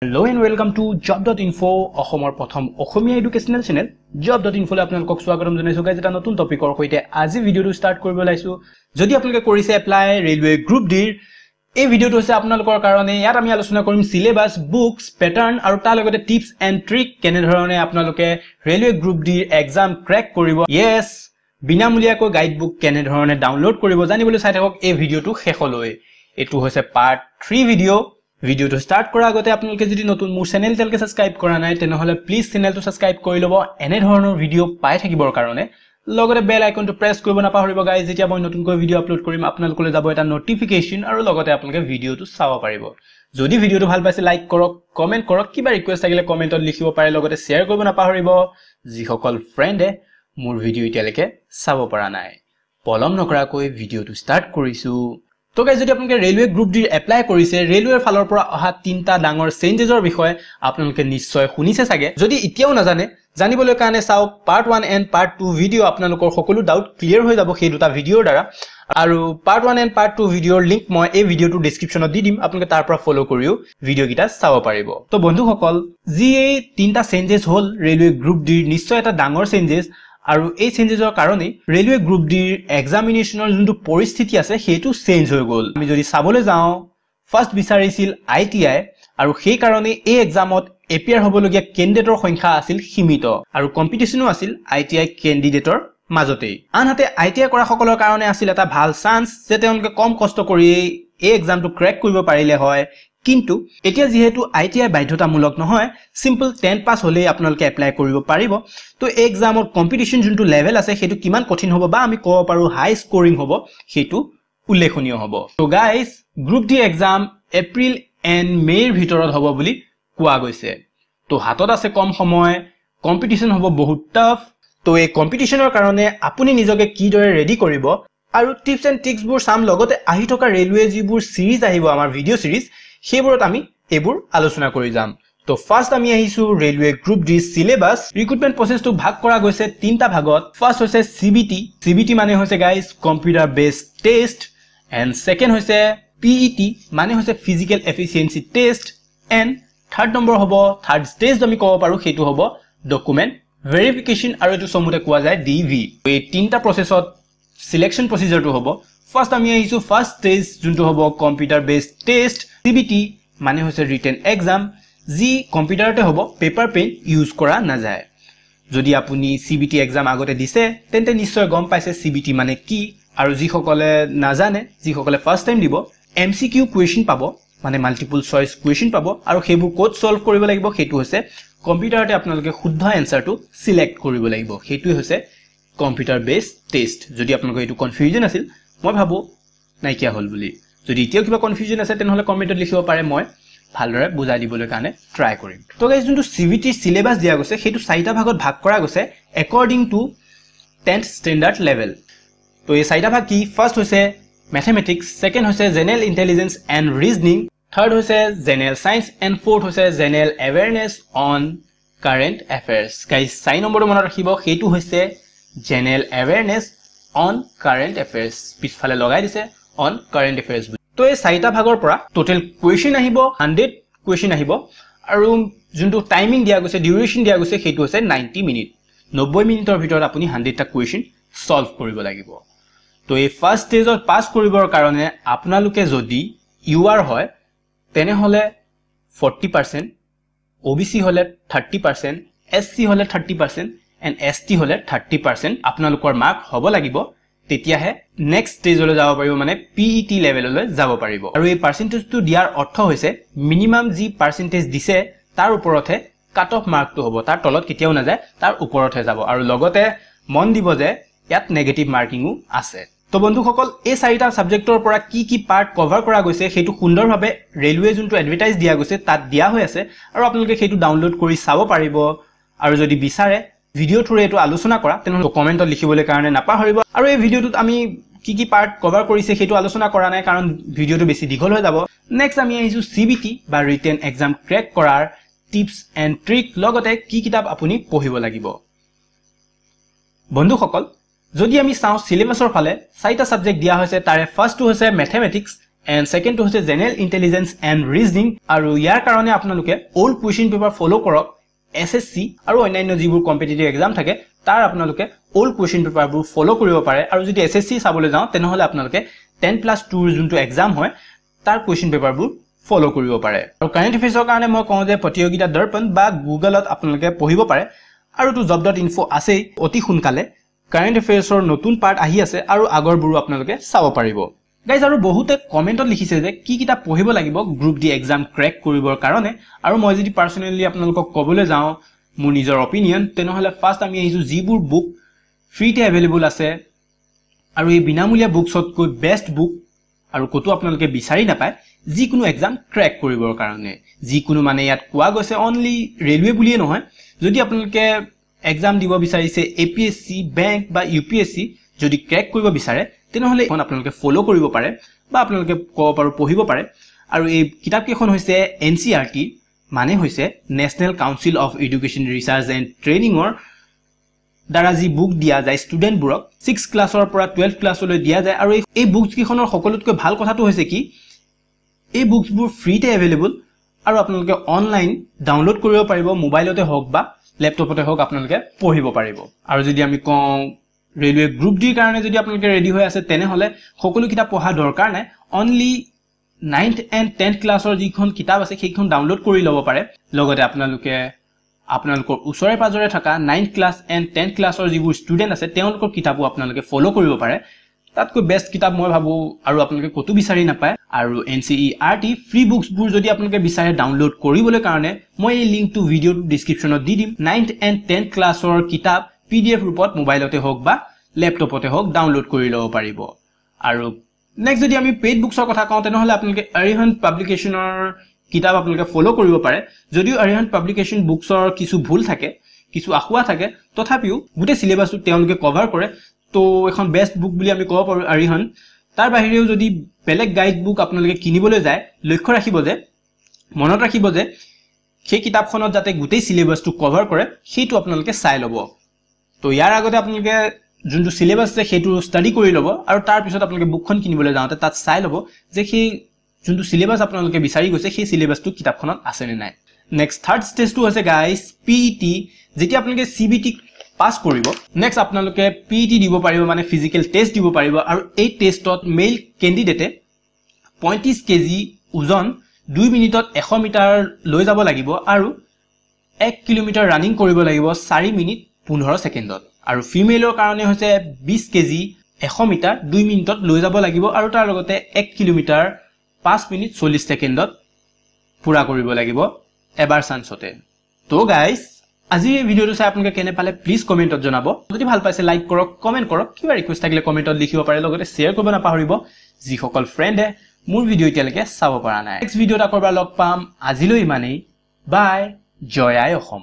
Hello and welcome to job.info অসমৰ প্ৰথম অসমীয়া educational channel job.info লৈ আপোনালোকক স্বাগতম জনাইছো গাইজ এটা নতুন টপিকৰ সৈতে আজি ভিডিওটো ষ্টাৰ্ট কৰিব লাইছো যদি আপোনালোকে কৰিছে এপ্লাই ৰেলৱে গ্ৰুপ ডি এই ভিডিওটো হৈছে আপোনালোকৰ কাৰণে ইয়াত আমি আলোচনা কৰিম সিলেবাস বুকস প্যাটাৰ্ন আৰু তাৰ লগতে টিপস এণ্ড ট্ৰিক কেনে ধৰণে আপোনালোকে railway group D exam crack কৰিব yes বিনামূলীয়াকৈ গাইড বুক কেনে ধৰণে ডাউনলোড কৰিব জানিবলৈ চাই থাকক এই ভিডিওটো শেষলৈ এটো হৈছে পাৰ্ট 3 ভিডিও to start কৰা আগতে আপোনালোকে যদি নতুন মোৰ চেনেল তেলকে সাবস্ক্ৰাইব কৰা নাই তেনেহলে প্লিজ চেনেলটো সাবস্ক্ৰাইব কৰি লব এনে ধৰণৰ ভিডিও পাই থাকিবৰ কাৰণে লগতে বেল আইকনটো প্ৰেছ কৰিব নাপাহৰিব গাইজ যেতিয়া মই নতুনকৈ ভিডিও আপলোড কৰিম আপোনালোকলৈ যাব এটা নোটিফিকেশন আৰু লগতে আপোনালোকে ভিডিওটো চাব পাৰিব যদি ভিডিওটো ভাল পাইছে লাইক কৰক কমেন্ট কৰক কিবা ৰিকুৱেষ্ট থাকিলে কমেন্টত লিখিব পাৰে লগতে শেয়াৰ কৰিব নাপাহৰিব যিসকল ফ্ৰেণ্ডে মোৰ ভিডিও এতিয়ালৈকে চাব পৰা নাই পলম নকৰাকৈ ভিডিওটো ষ্টাৰ্ট কৰিছো তো গাইজ যদি আপোনালোকে ৰেলৱে গ্ৰুপ ডি এপ্লাই কৰিছে ৰেলৱেৰ ফালৰ পৰা অহা তিনটা ডাঙৰ চেঞ্জেছৰ বিষয়ে আপোনালোকে নিশ্চয় শুনিছে চাগে যদি এতিয়াও নাজানে জানিবলৈ কাৰণে চাও পাৰ্ট 1 এণ্ড পাৰ্ট 2 ভিডিও আপোনালোকৰ সকলো ডাউট ক্লিয়াৰ হৈ যাব সেই দুটা ভিডিওৰ দ্বাৰা আৰু পাৰ্ট 1 এণ্ড পাৰ্ট 2 ভিডিওৰ লিংক মই এই ভিডিওটো ডেসক্ৰিপচনত দি দিম আপোনালোকে তাৰ পৰা ফলো কৰিও ভিডিও কিটা চাব পাৰিব তো বন্ধুসকল যি এই তিনটা চেঞ্জেছ হল ৰেলৱে গ্ৰুপ ডি নিশ্চয় এটা ডাঙৰ চেঞ্জেছ আৰু এই চেঞ্জেছৰ কাৰণে ৰেলৱে গ্ৰুপ ডিৰ এক্সামিনেশনৰ যোনটো পৰিস্থিতি আছে হেতু চেঞ্জ হৈ গল আমি যদি চাবলৈ যাও ফাৰ্স্ট বিচাৰিছিল আইটিআই আৰু সেই কাৰণে এই এক্সামত এপিয়াৰ হ'বলগীয়া ক্যান্ডিডেটৰ সংখ্যা আছিল সীমিত আৰু কম্পিটিশনো আছিল আইটিআই ক্যান্ডিডেটৰ মাজতে আনহাতে আইটিআই কৰা সকলৰ কাৰণে আছিল এটা ভাল চান্স যে তেওঁলোকে কম কষ্ট কৰি এই এক্সামটো ক্ৰেক কৰিব পাৰিলে হয় কিন্তু এতিয়া যেহেতু আইটিআই বাধ্যতামূলক নহয় সিম্পল 10 পাস হলে আপোনালোকে এপ্লাই কৰিব পাৰিব তো এক্সামৰ কম্পিটিশন যোনটো লেভেল আছে হেতু কিমান কঠিন হ'ব বা আমি ক'ব পাৰো হাই স্কোৰিং হ'ব হেতু উল্লেখনীয় হ'ব তো guys group D exam April and মেৰ ভিতৰত হ'ব বুলি কোৱা গৈছে তো হাতত আছে কম সময় কম্পিটিশন হ'ব বহুত টাফ তো এই কম্পিটিশনৰ কাৰণে আপুনি নিজকে কিদৰে ৰেডি কৰিব আৰু টিপস এণ্ড ট্ৰিক্স বোৰ সাম লগতে আহি থকা ৰেলৱে যিবোৰ সিৰিজ আহিব আমাৰ ভিডিও সিৰিজ সেইবোৰত আমি এবোৰ আলোচনা কৰি যাম তো ফাৰ্স্ট আমি আহিছো railway group D syllabus recruitment প্ৰসেসটো ভাগ কৰা গৈছে তিনটা ভাগত ফাৰ্স্ট হৈছে সিবিটি মানে হৈছে guys computer based test and second হৈছে পিইটি মানে হৈছে physical efficiency test and third number হ'ব থাৰ্ড ষ্টেজ আমি ক'ব পাৰো হেতু হ'ব ডকুমেন্ট ভেৰিফিকেশন আৰু এটো সমুতে কোৱা যায় ডিভি এই তিনটা প্ৰসেসত সিলেকশন প্ৰসিজাৰটো হ'ব ফাৰ্স্ট আমি আহিছো ফাৰ্স্ট ষ্টেজ যোনটো হ'ব কম্পিউটাৰ বেসড টেষ্ট সিবিটি মানে হৈছে ৰিটেন এক্সাম যি কম্পিউটাৰতে হ'ব পেপাৰ পেন ইউজ কৰা না যায় যদি আপুনি সিবিটি এক্সাম আগতে দিছে তেন্তে নিশ্চয় গম পাইছে সিবিটি মানে কি আৰু যি সকলে না জানে যি সকলে ফাৰ্স্ট টাইম দিব এমসিকিউ কোৱেশ্চন পাব মানে মাল্টিপল চয়েস কোৱেশ্চন পাব আৰু হেবু কোড সলভ কৰিব লাগিব হেতু হৈছে কম্পিউটাৰতে আপোনালোকে শুদ্ধ এনসাৰটো সিলেক্ট কৰিব লাগিব হেতু হৈছে কম্পিউটাৰ বেসড টেষ্ট যদি আপোনালোকৰ এটো কনফিউজন আছিল মই ভাবো নাইকিয়া হল বুলি যদি এতিয়াও কিবা কনফিউজন আছে তেনহলে কমেন্টত লিখিব পাৰে মই ভালদৰে বুজাই দিবলৈ কাৰণে ট্ৰাই কৰিম তো গাইস যোনটো সিবিটি সিলেবাস দিয়া গৈছে হেতু চাৰিটা ভাগত ভাগ কৰা গৈছে according to 10th standard level তো এই চাৰিটা ভাগ কি ফাৰ্স্ট হৈছে ম্যাথমেটিক্স সেকেন্ড হৈছে general intelligence and reasoning third হৈছে জেনাৰেল সায়েন্স এণ্ড ফোৰ্থ হৈছে general awareness on current affairs guys 4 নম্বৰটো মনত ৰাখিব হেতু হৈছে general awareness on current affairs পিছফালে লগাই দিছে অন কাৰেন্ট এফেয়াৰ্স তো এই চাৰিটা ভাগৰ পৰা টোটাল কোৱেশ্চন আহিব 100 কোৱেশ্চন আহিব আৰু যোনটো টাইমিং দিয়া গৈছে ডিউৰেচন দিয়া গৈছে হেতু হৈছে 90 মিনিট 90 মিনিটৰ ভিতৰত আপুনি 100টা কোৱেশ্চন সলভ কৰিব লাগিব তো এই ফাৰ্স্ট ষ্টেজত পাস কৰিবৰ কাৰণে আপোনালোকে যদি ইউআৰ হয় তেনেহলে 40% ওবিসি হলে 30% এসসি হলে 30% এণ্ড এসটি হলে 30% আপোনালোকৰ মাৰ্ক হ'ব লাগিব তেতিয়াহে নেক্সট ষ্টেজলৈ যাব পাৰিব মানে পিইটি লেভেললৈ যাব পাৰিব আৰু এই পাৰ্সেন্টেজটো দিয়াৰ অৰ্থ হৈছে মিনিমাম যি পাৰ্সেন্টেজ দিছে তাৰ ওপৰতহে কাট অফ মাৰ্কটো হ'ব তাৰ তলত কেতিয়াও না যায় তাৰ ওপৰতহে যাব আৰু লগতে মন দিব যে ইয়াত নেগেটিভ মাৰ্কিংও আছে তো বন্ধুসকল এই চাৰিটা সাবজেক্টৰ পৰা কি পাৰ্ট কভাৰ কৰা গৈছে হেতু সুন্দৰভাৱে ৰেলৱে যোনটো এডভাৰটাইজ দিয়া গৈছে তাত দিয়া হৈ আছে আৰু আপোনালোকে হেতু ডাউনলোড কৰি চাব পাৰিব আৰু যদি বিচাৰে ভিডিও থ্ৰু এটো আলোচনা কৰা তেনহলে কমেন্টত লিখিবলৈ কাৰণে নাপাহৰিব আৰু এই ভিডিওটোত আমি কি পাৰ্ট কভাৰ কৰিছে হেতু আলোচনা কৰা নাই কাৰণ ভিডিওটো বেছি দীঘল হৈ যাব নেক্সট আমি আহিছো সিবিটি বা ৰিটেন এক্সাম ক্ৰেক কৰাৰ টিপস এণ্ড ট্ৰিক লগতে কি কিতাপ আপুনি পঢ়িব লাগিব বন্ধুসকল যদি আমি চাও সিলেবাসৰ ফালে চাৰিটা সাবজেক্ট দিয়া হৈছে তাৰে ফাৰ্স্টটো হৈছে ম্যাথমেটিক্স এণ্ড ছেকেণ্ডটো হৈছে জেনেৰেল ইণ্টেলিজেন্স এণ্ড ৰিজনিং আৰু ইয়াৰ কাৰণে আপোনালোকে অল্ড কুৱেশ্যন পেপাৰ ফ'ল' কৰক SSC আৰু অন্যান্য যিবোৰ কম্পিটিটিভ এক্সাম থাকে তাৰ আপোনালোকে অল্ড কুৱেশ্যন পেপাৰবোৰ ফ'ল' কৰিব পাৰে আৰু যদি SSC চাবলৈ যাওঁ তেনেহ'লে আপোনালোকে 10+2 যোনটো এক্সাম হয় তাৰ কুৱেশ্যন পেপাৰবোৰ ফ'ল' কৰিব পাৰে আৰু কাৰেণ্ট এফেয়াৰ্ছৰ কাৰণে মই কওঁ যে প্ৰতিযোগিতা দৰ্পণ বা গুগলত আপোনালোকে পঢ়িব পাৰে আৰু তো job.info আছেই অতি সোনকালে কাৰেণ্ট এফেয়াৰ্ছৰ নতুন পাৰ্ট আহি আছে আৰু আগৰবোৰো আপোনালোকে চাব পাৰিব গাইজ আৰু বহুতে কমেণ্টত লিখিছে যে কি কিতাপ পঢ়িব লাগিব গ্ৰুপ ডি এক্সাম ক্ৰেক কৰিবৰ কাৰণে আৰু মই যদি পাৰ্চনেলি আপোনালোকক ক'বলৈ যাওঁ মোৰ নিজৰ অপিনিয়ন তেনেহ'লে ফাৰ্ষ্ট আমি আহিছোঁ যিবোৰ বুক ফ্ৰীতে এভেইলেবল আছে আৰু এই বিনামূলীয়া বুকছতকৈ বেষ্ট বুক আৰু ক'তো আপোনালোকে বিচাৰি নাপায় যিকোনো এক্সাম ক্ৰেক কৰিবৰ কাৰণে যিকোনো মানে ইয়াত কোৱা গৈছে অনলি ৰেলৱে বুলিয়ে নহয় যদি আপোনালোকে এক্সাম দিব বিচাৰিছে APSC বেংক বা UPSC যদি ক্ৰেক কৰিব বিচাৰে তেনেহ'লে এখন আপোনালোকে ফ'ল' কৰিব পাৰে বা আপোনালোকে ক'ব পাৰো পঢ়িব পাৰে আৰু এই কিতাপকেইখন হৈছে NCERT মানে হৈছে national council of education research and ট্ৰেইনিঙৰ দ্বাৰা যি বুক দিয়া যায় ষ্টুডেণ্টবোৰক 6 ক্লাছৰ পৰা 12 ক্লাছলৈ দিয়া যায় আৰু এই বুকছকেইখনৰ সকলোতকৈ ভাল কথাটো হৈছে কি এই বুকছবোৰ ফ্ৰীতে এভেইলেবল আৰু আপোনালোকে অনলাইন ডাউনলোড কৰিব পাৰিব মোবাইলতে হওক বা লেপটপতে হওক আপোনালোকে পঢ়িব পাৰিব আৰু যদি আমি কওঁ ৰেলৱে গ্ৰুপ ডিৰ কাৰণে যদি আপোনালোকে ৰেডি হৈ আছে তেনেহ'লে সকলো কিতাপ পঢ়া দৰকাৰ নাই অনলি 9th and 10th ক্লাছৰ যিখন কিতাপ আছে সেইখন ডাউনলোড কৰি ল'ব পাৰে লগতে আপোনালোকে আপোনালোকৰ ওচৰে পাজৰে থকা 9th ক্লাছ এণ্ড 10th ক্লাছৰ যিবোৰ ষ্টুডেণ্ট আছে তেওঁলোকৰ কিতাপো আপোনালোকে ফ'ল' কৰিব পাৰে তাতকৈ বেষ্ট কিতাপ মই ভাবোঁ আৰু আপোনালোকে ক'তো বিচাৰি নাপায় আৰু NCERT ফ্ৰী বুকছবোৰ যদি আপোনালোকে বিচাৰে ডাউনলোড কৰিবলৈ কাৰণে মই এই লিংকটো ভিডিঅ'টো ডিছক্ৰিপশ্যনত দি দিম 9th and 10th ক্লাছৰ কিতাপ PDF ৰূপত মোবাইলতে হওক বা লেপটপতে হওক ডাউনলোড কৰি ল'ব পাৰিব আৰু নেক্সট যদি আমি পেইড বুকছৰ কথা কওঁ তেনেহ'লে আপোনালোকে আৰিহান্ত পাব্লিকেশ্যনৰ কিতাপ আপোনালোকে ফ'ল' কৰিব পাৰে যদিও আৰিহান্ত পাব্লিকেশ্যন বুকছৰ কিছু ভুল থাকে কিছু আখুৱা থাকে তথাপিও গোটেই চিলেবাছটো তেওঁলোকে কভাৰ কৰে তো এখন বেষ্ট বুক বুলি আমি ক'ব পাৰোঁ আৰিহান্ত তাৰ বাহিৰেও যদি বেলেগ গাইড বুক আপোনালোকে কিনিবলৈ যায় লক্ষ্য ৰাখিব যে মনত ৰাখিব যে সেই কিতাপখনত যাতে গোটেই চিলেবাছটো কভাৰ কৰে সেইটো আপোনালোকে চাই ল'ব তো ইয়াৰ আগতে আপোনালোকে যোনটো চিলেবাছ আছে সেইটো ষ্টাডি কৰি ল'ব আৰু তাৰ পিছত আপোনালোকে বুকখন কিনিবলৈ যাওঁতে তাত চাই ল'ব যে সেই যোনটো চিলেবাছ আপোনালোকে বিচাৰি গৈছে সেই চিলেবাছটো কিতাপখনত আছে নে নাই নেক্সট থাৰ্ড ষ্টেজটো হৈছে গাইজ PET যেতিয়া আপোনালোকে CBT পাছ কৰিব নেক্সট আপোনালোকে PET দিব পাৰিব মানে ফিজিকেল টেষ্ট দিব পাৰিব আৰু এই টেষ্টত মেইল কেণ্ডিডেটে 35 কেজি ওজন 2 মিনিটত 100 মিটাৰ লৈ যাব লাগিব আৰু 1 কিলোমিটাৰ ৰানিং কৰিব লাগিব 4 মিনিট 15 ছেকেণ্ডত আৰু ফিমেলৰ কাৰণে হৈছে 20 কেজি 100 মিটাৰ 2 মিনিটত লৈ যাব লাগিব আৰু তাৰ লগতে 1 কিলোমিটাৰ 5 মিনিট 40 ছেকেণ্ডত পুৰা কৰিব লাগিব এবাৰ চান্সতে তো গাইজ আজিৰ এই ভিডিঅ'টো চাই আপোনালোকে কেনে পালে প্লিজ কমেণ্টত জনাব যদি ভাল পাইছে লাইক কৰক কমেণ্ট কৰক কিবা ৰিকুৱেষ্ট থাকিলে কমেণ্টত লিখিব পাৰে লগতে শ্বেয়াৰ কৰিব নাপাহৰিব যিসকল ফ্ৰেণ্ডে মোৰ ভিডিঅ' এতিয়ালৈকে চাব পৰা নাই নেক্সট ভিডিঅ'ত আকৌ এবাৰ লগ পাম আজিলৈ ইমানেই বাই জয় আই অসম